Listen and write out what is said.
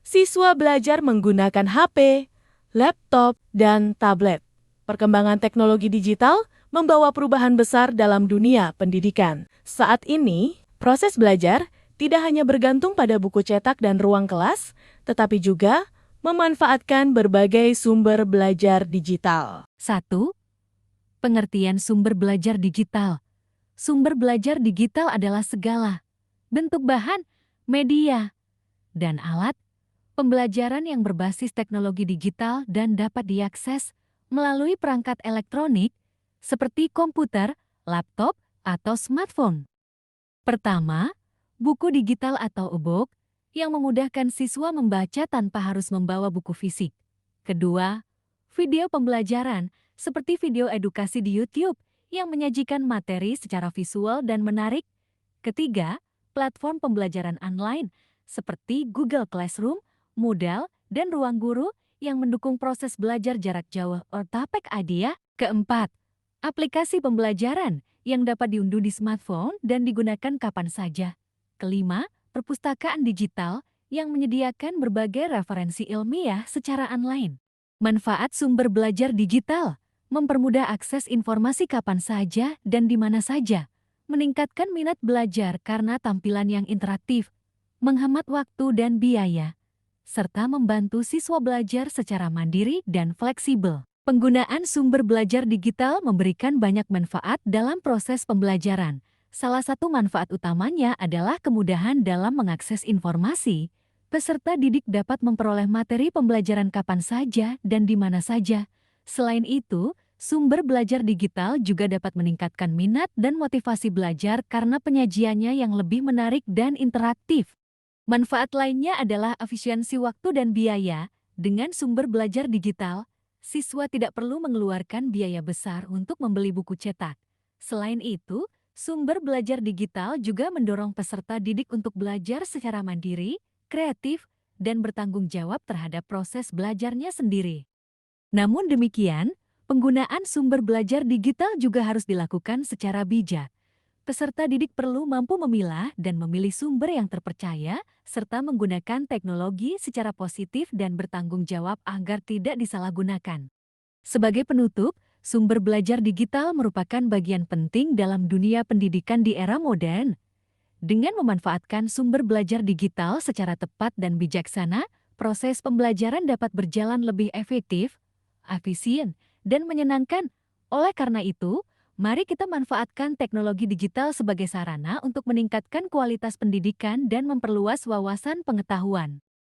siswa belajar menggunakan HP, laptop, dan tablet. Perkembangan teknologi digital membawa perubahan besar dalam dunia pendidikan. Saat ini, proses belajar tidak hanya bergantung pada buku cetak dan ruang kelas, tetapi juga memanfaatkan berbagai sumber belajar digital. 1. Pengertian sumber belajar digital. Sumber belajar digital adalah segala bentuk bahan, media, dan alat pembelajaran yang berbasis teknologi digital dan dapat diakses melalui perangkat elektronik seperti komputer, laptop, atau smartphone. Pertama, buku digital atau e-book yang memudahkan siswa membaca tanpa harus membawa buku fisik. Kedua, video pembelajaran seperti video edukasi di YouTube yang menyajikan materi secara visual dan menarik. Ketiga, platform pembelajaran online seperti Google Classroom, Moodle, dan Ruang Guru yang mendukung proses belajar jarak jauh atau TAPEK Adia. Keempat, aplikasi pembelajaran yang dapat diunduh di smartphone dan digunakan kapan saja. Kelima, perpustakaan digital yang menyediakan berbagai referensi ilmiah secara online. Manfaat sumber belajar digital mempermudah akses informasi kapan saja dan di mana saja, meningkatkan minat belajar karena tampilan yang interaktif, menghemat waktu dan biaya, serta membantu siswa belajar secara mandiri dan fleksibel. Penggunaan sumber belajar digital memberikan banyak manfaat dalam proses pembelajaran. Salah satu manfaat utamanya adalah kemudahan dalam mengakses informasi. Peserta didik dapat memperoleh materi pembelajaran kapan saja dan di mana saja. Selain itu, sumber belajar digital juga dapat meningkatkan minat dan motivasi belajar karena penyajiannya yang lebih menarik dan interaktif. Manfaat lainnya adalah efisiensi waktu dan biaya. Dengan sumber belajar digital, siswa tidak perlu mengeluarkan biaya besar untuk membeli buku cetak. Selain itu, sumber belajar digital juga mendorong peserta didik untuk belajar secara mandiri, kreatif, dan bertanggung jawab terhadap proses belajarnya sendiri. Namun demikian, penggunaan sumber belajar digital juga harus dilakukan secara bijak. Peserta didik perlu mampu memilah dan memilih sumber yang terpercaya, serta menggunakan teknologi secara positif dan bertanggung jawab agar tidak disalahgunakan. Sebagai penutup, sumber belajar digital merupakan bagian penting dalam dunia pendidikan di era modern. Dengan memanfaatkan sumber belajar digital secara tepat dan bijaksana, proses pembelajaran dapat berjalan lebih efektif, efisien, dan menyenangkan. Oleh karena itu, mari kita manfaatkan teknologi digital sebagai sarana untuk meningkatkan kualitas pendidikan dan memperluas wawasan pengetahuan.